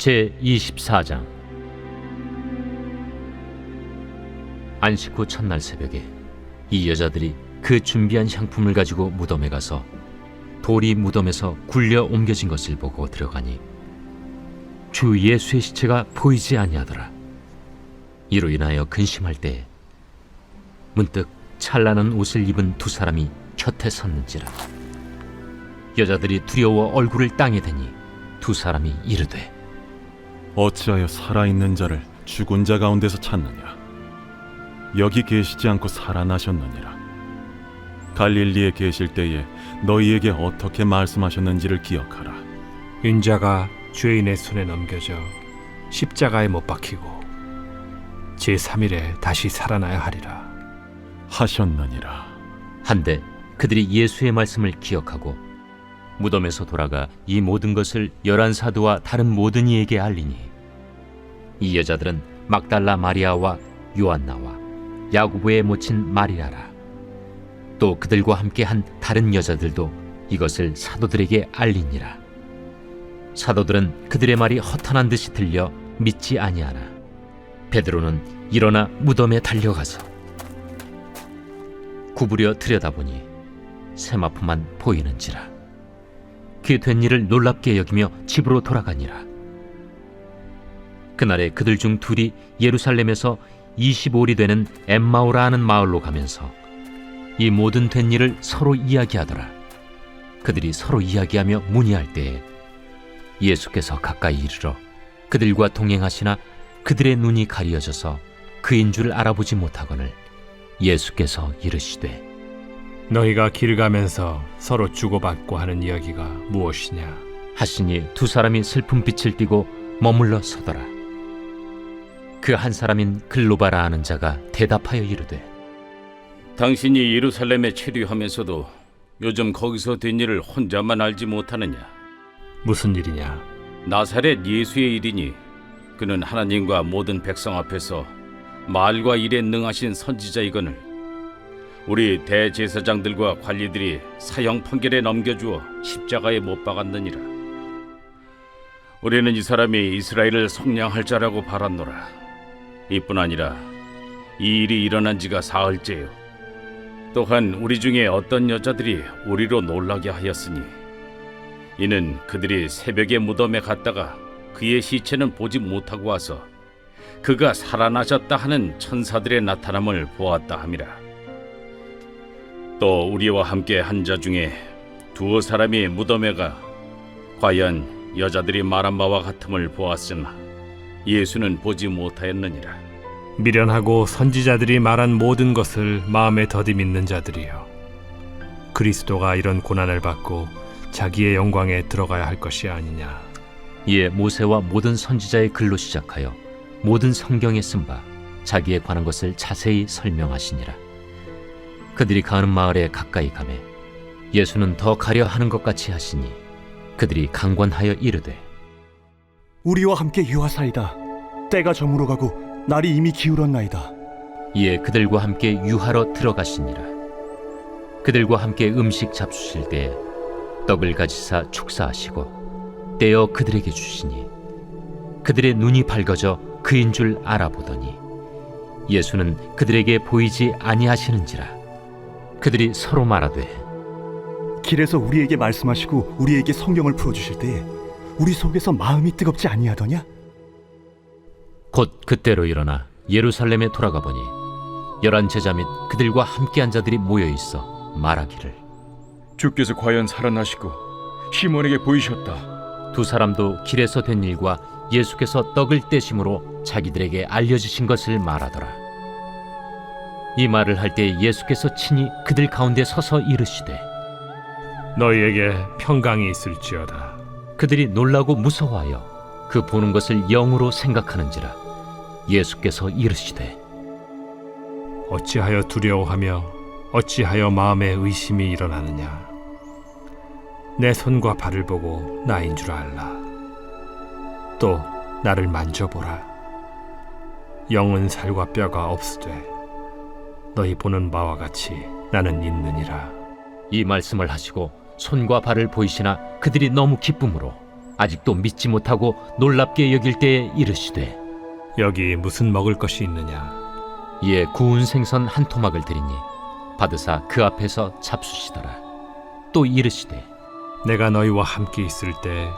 제24장. 안식 후 첫날 새벽에 이 여자들이 그 준비한 향품을 가지고 무덤에 가서 돌이 무덤에서 굴려 옮겨진 것을 보고 들어가니 주 예수의 시체가 보이지 아니하더라. 이로 인하여 근심할 때에 문득 찬란한 옷을 입은 두 사람이 곁에 섰는지라. 여자들이 두려워 얼굴을 땅에 대니 두 사람이 이르되, 어찌하여 살아있는 자를 죽은 자 가운데서 찾느냐? 여기 계시지 않고 살아나셨느니라. 갈릴리에 계실 때에 너희에게 어떻게 말씀하셨는지를 기억하라. 인자가 죄인의 손에 넘겨져 십자가에 못 박히고 제3일에 다시 살아나야 하리라 하셨느니라. 한데 그들이 예수의 말씀을 기억하고 무덤에서 돌아가 이 모든 것을 11사도와 다른 모든 이에게 알리니, 이 여자들은 막달라 마리아와 요한나와 야고보의 모친 마리아라. 또 그들과 함께 한 다른 여자들도 이것을 사도들에게 알리니라. 사도들은 그들의 말이 허탄한 듯이 들려 믿지 아니하나 베드로는 일어나 무덤에 달려가서 구부려 들여다보니 세마포만 보이는지라. 그 된 일을 놀랍게 여기며 집으로 돌아가니라. 그날에 그들 중 둘이 예루살렘에서 25里되는 엠마오라 하는 마을로 가면서 이 모든 된 일을 서로 이야기하더라. 그들이 서로 이야기하며 문의할 때에 예수께서 가까이 이르러 그들과 동행하시나 그들의 눈이 가리어져서 그인 줄 알아보지 못하거늘 예수께서 이르시되, 너희가 길 가면서 서로 주고받고 하는 이야기가 무엇이냐? 하시니 두 사람이 슬픈 빛을 띠고 머물러 서더라. 그 한 사람인 글로바라 하는 자가 대답하여 이르되, 당신이 예루살렘에 체류하면서도 요즘 거기서 된 일을 혼자만 알지 못하느냐? 무슨 일이냐? 나사렛 예수의 일이니 그는 하나님과 모든 백성 앞에서 말과 일에 능하신 선지자이거늘 우리 대제사장들과 관리들이 사형 판결에 넘겨주어 십자가에 못 박았느니라. 우리는 이 사람이 이스라엘을 속량할 자라고 바랐노라. 이뿐 아니라 이 일이 일어난 지가 사흘째요. 또한 우리 중에 어떤 여자들이 우리로 놀라게 하였으니 이는 그들이 새벽에 무덤에 갔다가 그의 시체는 보지 못하고 와서 그가 살아나셨다 하는 천사들의 나타남을 보았다 함이라. 또 우리와 함께 한 자 중에 두어 사람이 무덤에 가 과연 여자들이 말한 바와 같음을 보았으나 예수는 보지 못하였느니라. 미련하고 선지자들이 말한 모든 것을 마음에 더디 믿는 자들이여, 그리스도가 이런 고난을 받고 자기의 영광에 들어가야 할 것이 아니냐? 이에 모세와 모든 선지자의 글로 시작하여 모든 성경에 쓴 바 자기에 관한 것을 자세히 설명하시니라. 그들이 가는 마을에 가까이 가매 예수는 더 가려 하는 것 같이 하시니 그들이 강권하여 이르되, 우리와 함께 유하사이다. 때가 저물어 가고 날이 이미 기울었나이다. 이에 그들과 함께 유하러 들어가시니라. 그들과 함께 음식 잡수실 때에 떡을 가지사 축사하시고 떼어 그들에게 주시니 그들의 눈이 밝아져 그인 줄 알아보더니 예수는 그들에게 보이지 아니하시는지라. 그들이 서로 말하되, 길에서 우리에게 말씀하시고 우리에게 성경을 풀어주실 때에 우리 속에서 마음이 뜨겁지 아니하더냐? 곧 그때로 일어나 예루살렘에 돌아가 보니 11 제자 및 그들과 함께한 자들이 모여 있어 말하기를, 주께서 과연 살아나시고 시몬에게 보이셨다. 두 사람도 길에서 된 일과 예수께서 떡을 떼심으로 자기들에게 알려주신 것을 말하더라. 이 말을 할 때 예수께서 친히 그들 가운데 서서 이르시되, 너희에게 평강이 있을지어다. 그들이 놀라고 무서워하여 그 보는 것을 영으로 생각하는지라. 예수께서 이르시되, 어찌하여 두려워하며 어찌하여 마음에 의심이 일어나느냐? 내 손과 발을 보고 나인 줄 알라. 또 나를 만져보라. 영은 살과 뼈가 없으되 너희 보는 바와 같이 나는 있느니라. 이 말씀을 하시고 손과 발을 보이시나 그들이 너무 기쁨으로 아직도 믿지 못하고 놀랍게 여길 때에 이르시되 여기 무슨 먹을 것이 있느냐? 이에 구운 생선 한 토막을 드리니 받으사 그 앞에서 잡수시더라. 또 이르시되 내가 너희와 함께 있을 때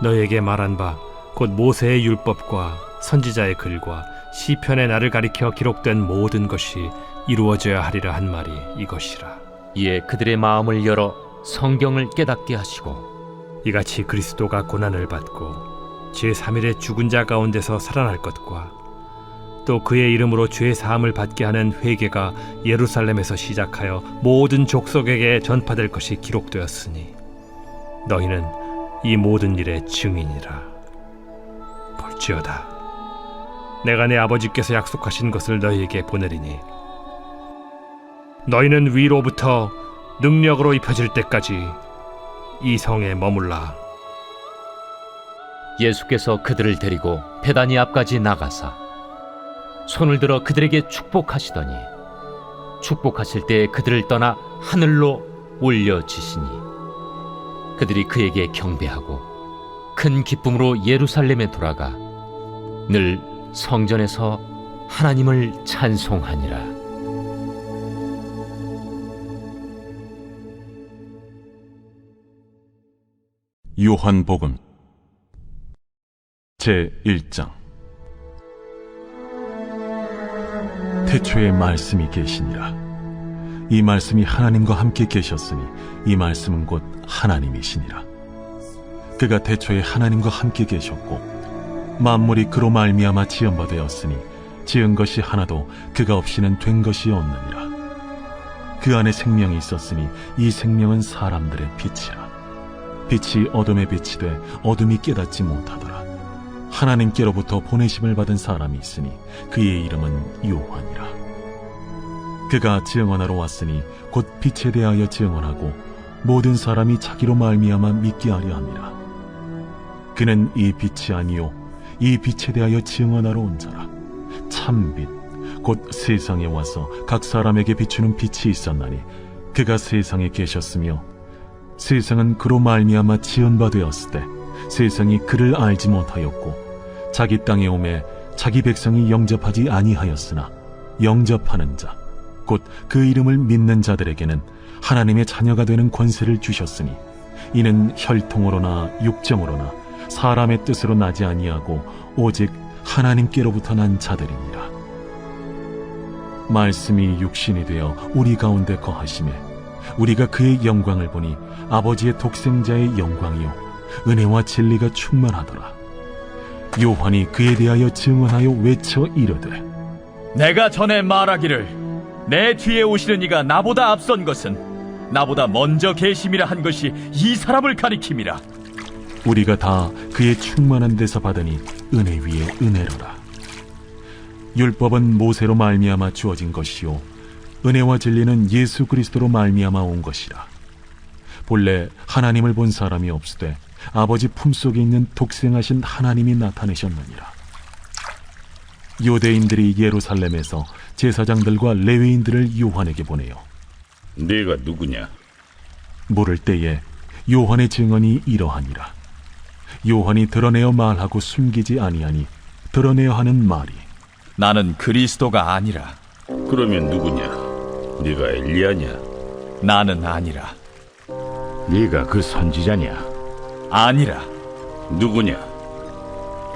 너희에게 말한 바 곧 모세의 율법과 선지자의 글과 시편의 나를 가리켜 기록된 모든 것이 이루어져야 하리라 한 말이 이것이라. 이에 그들의 마음을 열어 성경을 깨닫게 하시고 이같이 그리스도가 고난을 받고 제3일에 죽은 자 가운데서 살아날 것과 또 그의 이름으로 죄 사함을 받게 하는 회개가 예루살렘에서 시작하여 모든 족속에게 전파될 것이 기록되었으니 너희는 이 모든 일의 증인이라. 볼지어다, 내가 내 아버지께서 약속하신 것을 너희에게 보내리니 너희는 위로부터 능력으로 입혀질 때까지 이 성에 머물라. 예수께서 그들을 데리고 베다니 앞까지 나가사 손을 들어 그들에게 축복하시더니 축복하실 때에 그들을 떠나 하늘로 올려지시니 그들이 그에게 경배하고 큰 기쁨으로 예루살렘에 돌아가 늘 성전에서 하나님을 찬송하니라. 요한복음 제1장. 태초에 말씀이 계시니라. 이 말씀이 하나님과 함께 계셨으니 이 말씀은 곧 하나님이시니라. 그가 태초에 하나님과 함께 계셨고 만물이 그로 말미암아 지은 바 되었으니 지은 것이 하나도 그가 없이는 된 것이 없느니라. 그 안에 생명이 있었으니 이 생명은 사람들의 빛이라. 빛이 어둠에 빛이 돼 어둠이 깨닫지 못하더라. 하나님께로부터 보내심을 받은 사람이 있으니 그의 이름은 요한이라. 그가 증언하러 왔으니 곧 빛에 대하여 증언하고 모든 사람이 자기로 말미암아 믿게 하려 함이라. 그는 이 빛이 아니요 이 빛에 대하여 증언하러 온 자라. 참빛 곧 세상에 와서 각 사람에게 비추는 빛이 있었나니 그가 세상에 계셨으며 세상은 그로 말미암아 지은 바 되었을 때 세상이 그를 알지 못하였고 자기 땅에 오매 자기 백성이 영접하지 아니하였으나 영접하는 자 곧 그 이름을 믿는 자들에게는 하나님의 자녀가 되는 권세를 주셨으니 이는 혈통으로나 육정으로나 사람의 뜻으로 나지 아니하고 오직 하나님께로부터 난 자들이니라. 말씀이 육신이 되어 우리 가운데 거하심에 우리가 그의 영광을 보니 아버지의 독생자의 영광이요 은혜와 진리가 충만하더라. 요한이 그에 대하여 증언하여 외쳐 이르되 내가 전에 말하기를 내 뒤에 오시는 이가 나보다 앞선 것은 나보다 먼저 계심이라 한 것이 이 사람을 가리킴이라. 우리가 다 그의 충만한 데서 받으니 은혜 위에 은혜로라. 율법은 모세로 말미암아 주어진 것이요 은혜와 진리는 예수 그리스도로 말미암아 온 것이라. 본래 하나님을 본 사람이 없으되 아버지 품속에 있는 독생하신 하나님이 나타내셨느니라. 유대인들이 예루살렘에서 제사장들과 레위인들을 요한에게 보내요. 네가 누구냐? 물을 때에 요한의 증언이 이러하니라. 요한이 드러내어 말하고 숨기지 아니하니 드러내어 하는 말이 나는 그리스도가 아니라. 그러면 누구냐? 네가 엘리야냐? 나는 아니라. 네가 그 선지자냐? 아니라. 누구냐?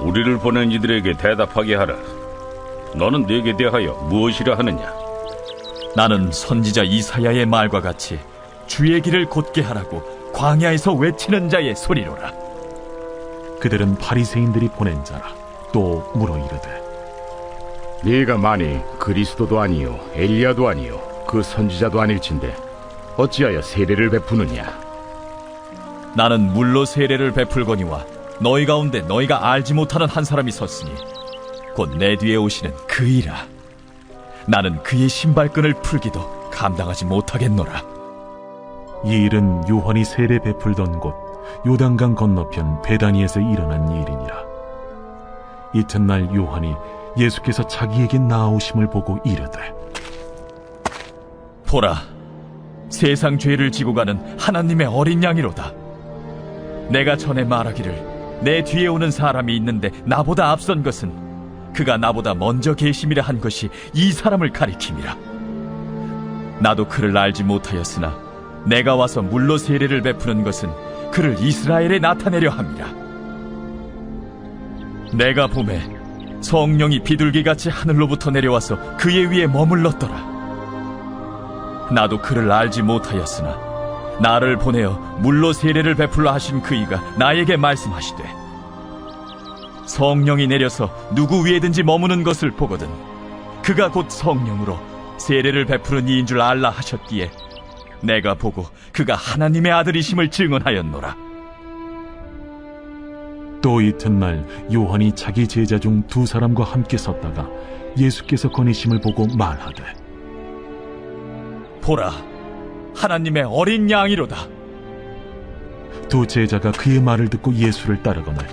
우리를 보낸 이들에게 대답하게 하라. 너는 네게 대하여 무엇이라 하느냐? 나는 선지자 이사야의 말과 같이 주의 길을 곧게 하라고 광야에서 외치는 자의 소리로라. 그들은 바리새인들이 보낸 자라. 또 물어 이르되 네가 만일 그리스도도 아니요 엘리야도 아니요 그 선지자도 아닐진데 어찌하여 세례를 베푸느냐? 나는 물로 세례를 베풀거니와 너희 가운데 너희가 알지 못하는 한 사람이 섰으니 곧 내 뒤에 오시는 그이라. 나는 그의 신발끈을 풀기도 감당하지 못하겠노라. 이 일은 요한이 세례 베풀던 곳 요단강 건너편 베다니에서 일어난 일이니라. 이튿날 요한이 예수께서 자기에게 나아오심을 보고 이르되 보라, 세상 죄를 지고 가는 하나님의 어린 양이로다. 내가 전에 말하기를 내 뒤에 오는 사람이 있는데 나보다 앞선 것은 그가 나보다 먼저 계심이라 한 것이 이 사람을 가리킴이라. 나도 그를 알지 못하였으나 내가 와서 물로 세례를 베푸는 것은 그를 이스라엘에 나타내려 함이라. 내가 보매 성령이 비둘기같이 하늘로부터 내려와서 그의 위에 머물렀더라. 나도 그를 알지 못하였으나 나를 보내어 물로 세례를 베풀라 하신 그이가 나에게 말씀하시되, 성령이 내려서 누구 위에든지 머무는 것을 보거든 그가 곧 성령으로 세례를 베푸는 이인 줄 알라 하셨기에 내가 보고 그가 하나님의 아들이심을 증언하였노라. 또 이튿날 요한이 자기 제자 중 2사람과 함께 섰다가 예수께서 거니심을 보고 말하되, 보라, 하나님의 어린 양이로다. 2 제자가 그의 말을 듣고 예수를 따르거늘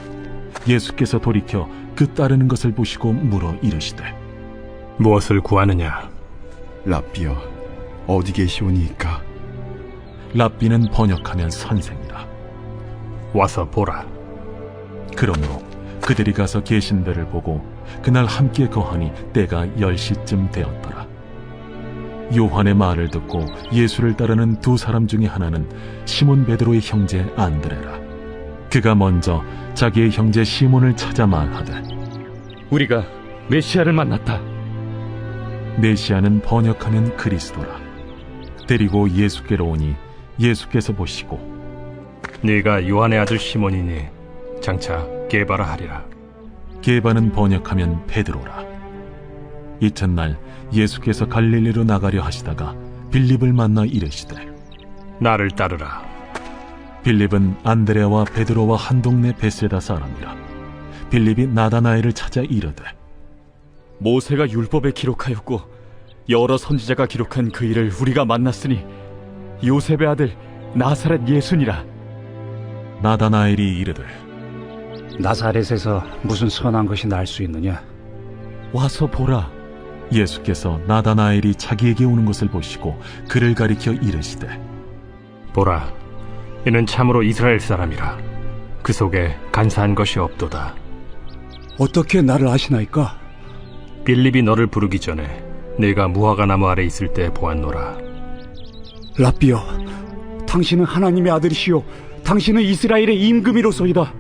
예수께서 돌이켜 그 따르는 것을 보시고 물어 이르시되, 무엇을 구하느냐? 랍비여, 어디 계시오니이까? 랍비는 번역하면 선생이라. 와서 보라. 그러므로 그들이 가서 계신 데를 보고 그날 함께 거하니 때가 10시쯤 되었더라. 요한의 말을 듣고 예수를 따르는 2사람 중에 하나는 시몬 베드로의 형제 안드레라. 그가 먼저 자기의 형제 시몬을 찾아 말하되, 우리가 메시아를 만났다. 메시아는 번역하면 그리스도라. 데리고 예수께로 오니 예수께서 보시고, 네가 요한의 아들 시몬이니 장차 게바라 하리라. 게바는 번역하면 베드로라. 이튿날 예수께서 갈릴리로 나가려 하시다가 빌립을 만나 이르시되, 나를 따르라. 빌립은 안드레와 베드로와 한 동네 베세다 사람이라. 빌립이 나다나엘을 찾아 이르되, 모세가 율법에 기록하였고 여러 선지자가 기록한 그 일을 우리가 만났으니 요셉의 아들 나사렛 예수니라. 나다나엘이 이르되, 나사렛에서 무슨 선한 것이 날 수 있느냐? 와서 보라. 예수께서 나다나엘이 자기에게 오는 것을 보시고 그를 가리켜 이르시되, 보라, 이는 참으로 이스라엘 사람이라. 그 속에 간사한 것이 없도다. 어떻게 나를 아시나이까? 빌립이 너를 부르기 전에 네가 무화과 나무 아래 있을 때 보았노라. 랍비여, 당신은 하나님의 아들이시요 당신은 이스라엘의 임금이로소이다.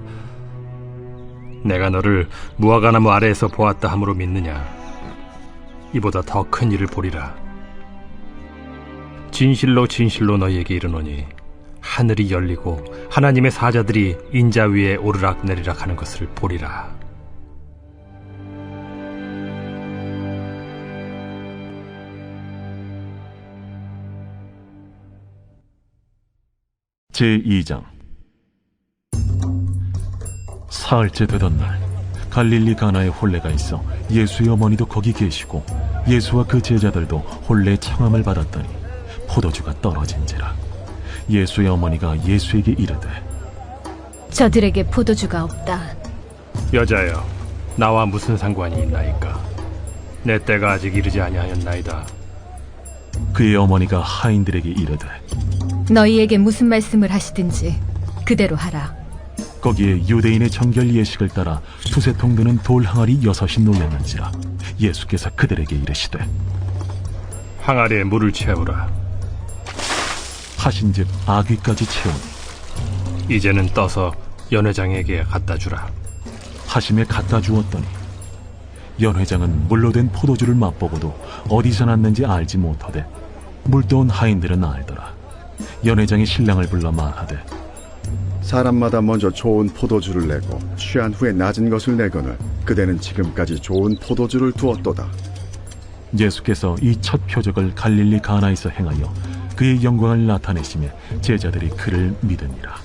내가 너를 무화과 나무 아래에서 보았다 함으로 믿느냐? 이보다 더 큰 일을 보리라. 진실로 진실로 너희에게 이르노니 하늘이 열리고 하나님의 사자들이 인자 위에 오르락 내리락 하는 것을 보리라. 제2장. 사흘째 되던 날 갈릴리 가나에 혼례가 있어 예수의 어머니도 거기 계시고 예수와 그 제자들도 혼례 청함을 받았더니 포도주가 떨어진지라. 예수의 어머니가 예수에게 이르되, 저들에게 포도주가 없다. 여자여, 나와 무슨 상관이 있나이까? 내 때가 아직 이르지 아니하였나이다. 그의 어머니가 하인들에게 이르되, 너희에게 무슨 말씀을 하시든지 그대로 하라. 거기에 유대인의 정결 예식을 따라 2-3통 드는 돌 항아리 6이 놓였는지라. 예수께서 그들에게 이르시되, 항아리에 물을 채우라. 하신즉 아귀까지 채우니 이제는 떠서 연회장에게 갖다 주라. 하심에 갖다 주었더니 연회장은 물로 된 포도주를 맛보고도 어디서 났는지 알지 못하되 물떠온 하인들은 알더라. 연회장이 신랑을 불러 말하되, 사람마다 먼저 좋은 포도주를 내고 취한 후에 낮은 것을 내거늘 그대는 지금까지 좋은 포도주를 두었도다. 예수께서 이 첫 표적을 갈릴리 가나에서 행하여 그의 영광을 나타내시며 제자들이 그를 믿으니라.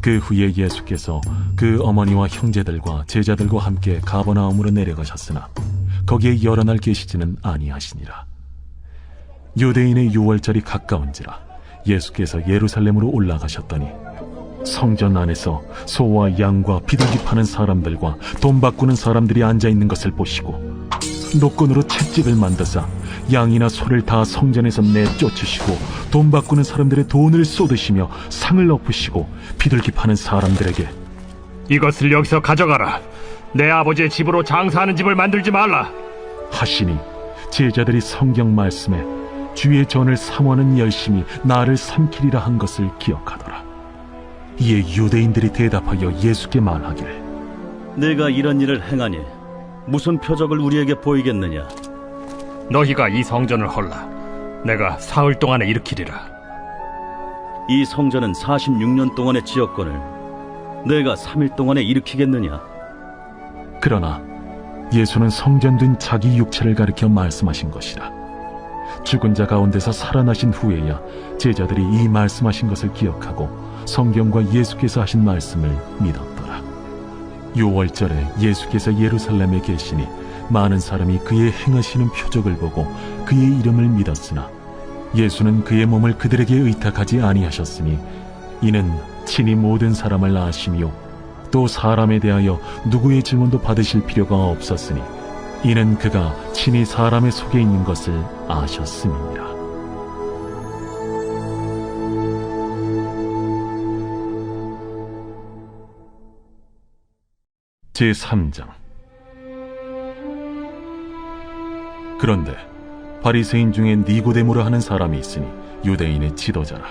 그 후에 예수께서 그 어머니와 형제들과 제자들과 함께 가버나움으로 내려가셨으나 거기에 여러 날 계시지는 아니하시니라. 유대인의 유월절이 가까운지라 예수께서 예루살렘으로 올라가셨더니 성전 안에서 소와 양과 비둘기 파는 사람들과 돈 바꾸는 사람들이 앉아있는 것을 보시고 노건으로 채찍을 만드사 양이나 소를 다 성전에서 내쫓으시고 돈 바꾸는 사람들의 돈을 쏟으시며 상을 엎으시고 비둘기 파는 사람들에게 이것을 여기서 가져가라. 내 아버지의 집으로 장사하는 집을 만들지 말라. 하시니 제자들이 성경 말씀에 주의 전을 삼원은 열심히 나를 삼키리라 한 것을 기억하더라. 이에 유대인들이 대답하여 예수께 말하기를 내가 이런 일을 행하니 무슨 표적을 우리에게 보이겠느냐? 너희가 이 성전을 헐라. 내가 사흘 동안에 일으키리라. 이 성전은 46년 동안의 지었건을 내가 3일 동안에 일으키겠느냐? 그러나 예수는 성전된 자기 육체를 가리켜 말씀하신 것이라. 죽은 자 가운데서 살아나신 후에야 제자들이 이 말씀하신 것을 기억하고 성경과 예수께서 하신 말씀을 믿었더라. 유월절에 예수께서 예루살렘에 계시니 많은 사람이 그의 행하시는 표적을 보고 그의 이름을 믿었으나 예수는 그의 몸을 그들에게 의탁하지 아니하셨으니 이는 친히 모든 사람을 아시며 또 사람에 대하여 누구의 증언도 받으실 필요가 없었으니 이는 그가 친히 사람의 속에 있는 것을 아셨음이니라. 제3장. 그런데 바리새인 중에 니고데모라 하는 사람이 있으니 유대인의 지도자라.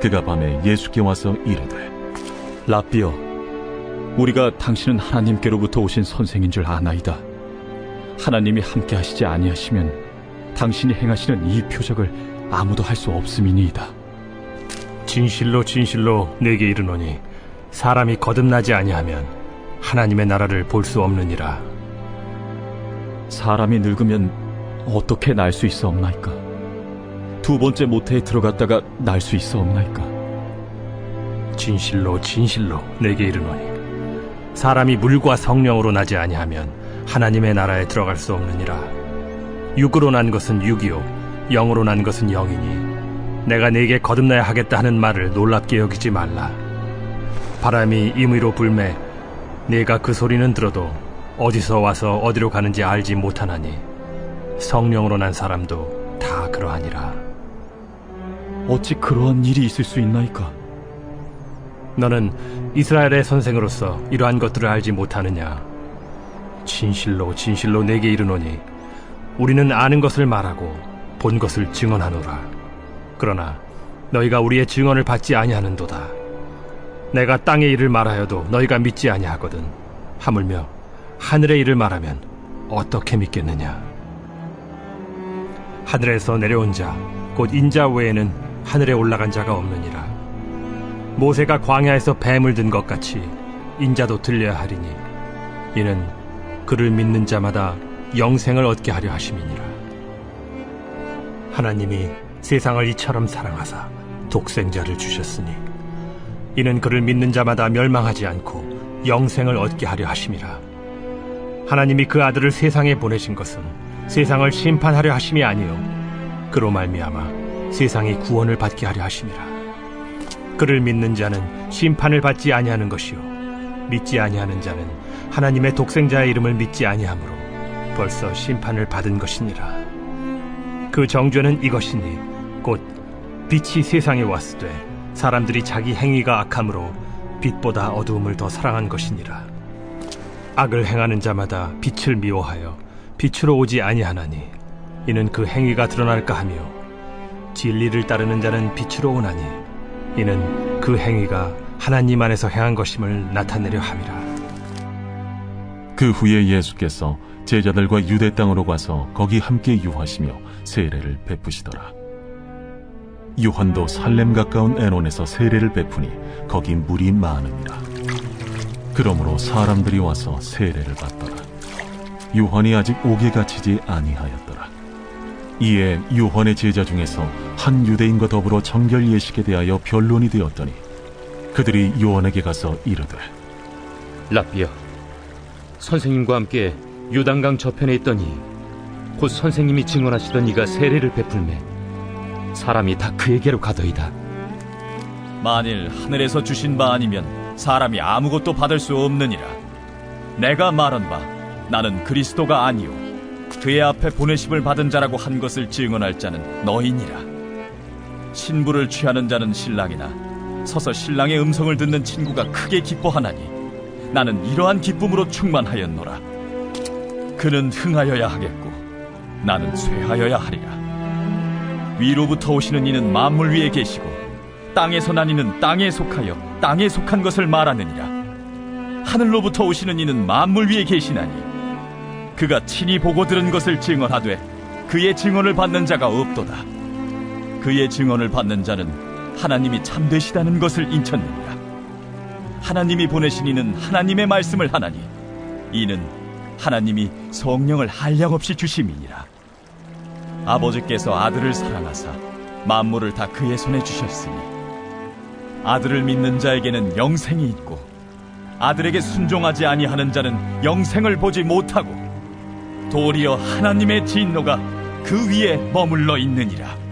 그가 밤에 예수께 와서 이르되 라삐여, 우리가 당신은 하나님께로부터 오신 선생인 줄 아나이다. 하나님이 함께 하시지 아니하시면 당신이 행하시는 이 표적을 아무도 할 수 없음이니이다. 진실로 진실로 내게 이르노니 사람이 거듭나지 아니하면 하나님의 나라를 볼 수 없느니라. 사람이 늙으면 어떻게 날 수 있사옵나이까? 두 번째 모태에 들어갔다가 날 수 있사옵나이까? 진실로 진실로 내게 이르노니 사람이 물과 성령으로 나지 아니하면 하나님의 나라에 들어갈 수 없느니라. 육으로 난 것은 육이요 영으로 난 것은 영이니 내가 네게 거듭나야 하겠다 하는 말을 놀랍게 여기지 말라. 바람이 임의로 불매 네가 그 소리는 들어도 어디서 와서 어디로 가는지 알지 못하나니 성령으로 난 사람도 다 그러하니라. 어찌 그러한 일이 있을 수 있나이까? 너는 이스라엘의 선생으로서 이러한 것들을 알지 못하느냐? 진실로 진실로 내게 이르노니 우리는 아는 것을 말하고 본 것을 증언하노라. 그러나 너희가 우리의 증언을 받지 아니하는도다. 내가 땅의 일을 말하여도 너희가 믿지 아니하거든. 하물며 하늘의 일을 말하면 어떻게 믿겠느냐? 하늘에서 내려온 자 곧 인자 외에는 하늘에 올라간 자가 없느니라. 모세가 광야에서 뱀을 든 것 같이 인자도 들려야 하리니 이는 그를 믿는 자마다 영생을 얻게 하려 하심이니라. 하나님이 세상을 이처럼 사랑하사 독생자를 주셨으니 이는 그를 믿는 자마다 멸망하지 않고 영생을 얻게 하려 하심이라. 하나님이 그 아들을 세상에 보내신 것은 세상을 심판하려 하심이 아니요 그로 말미암아 세상이 구원을 받게 하려 하심이라. 그를 믿는 자는 심판을 받지 아니하는 것이요 믿지 아니하는 자는 하나님의 독생자의 이름을 믿지 아니하므로 벌써 심판을 받은 것이니라. 그 정죄는 이것이니 곧 빛이 세상에 왔을 때 사람들이 자기 행위가 악함으로 빛보다 어두움을 더 사랑한 것이니라. 악을 행하는 자마다 빛을 미워하여 빛으로 오지 아니하나니 이는 그 행위가 드러날까 하며 진리를 따르는 자는 빛으로 오나니 이는 그 행위가 하나님 안에서 행한 것임을 나타내려 함이라. 그 후에 예수께서 제자들과 유대 땅으로 가서 거기 함께 유하시며 세례를 베푸시더라. 요한도 살렘 가까운 에논에서 세례를 베푸니 거기 물이 많으니라. 그러므로 사람들이 와서 세례를 받더라. 요한이 아직 옥에 갇히지 아니하였더라. 이에 요한의 제자 중에서 한 유대인과 더불어 정결 예식에 대하여 변론이 되었더니 그들이 요한에게 가서 이르되 라삐여, 선생님과 함께 요단강 저편에 있더니 곧 선생님이 증언하시던 이가 세례를 베풀매 사람이 다 그에게로 가더이다. 만일 하늘에서 주신 바 아니면 사람이 아무것도 받을 수 없느니라. 내가 말한 바 나는 그리스도가 아니요 그의 앞에 보내심을 받은 자라고 한 것을 증언할 자는 너희니라. 신부를 취하는 자는 신랑이나 서서 신랑의 음성을 듣는 친구가 크게 기뻐하나니 나는 이러한 기쁨으로 충만하였노라. 그는 흥하여야 하겠고 나는 쇠하여야 하리라. 위로부터 오시는 이는 만물 위에 계시고 땅에서 난 이는 땅에 속하여 땅에 속한 것을 말하느니라. 하늘로부터 오시는 이는 만물 위에 계시나니 그가 친히 보고 들은 것을 증언하되 그의 증언을 받는 자가 없도다. 그의 증언을 받는 자는 하나님이 참되시다는 것을 인쳤느니라. 하나님이 보내신 이는 하나님의 말씀을 하나니 이는 하나님이 성령을 한량없이 주심이니라. 아버지께서 아들을 사랑하사 만물을 다 그의 손에 주셨으니 아들을 믿는 자에게는 영생이 있고 아들에게 순종하지 아니하는 자는 영생을 보지 못하고 도리어 하나님의 진노가 그 위에 머물러 있느니라.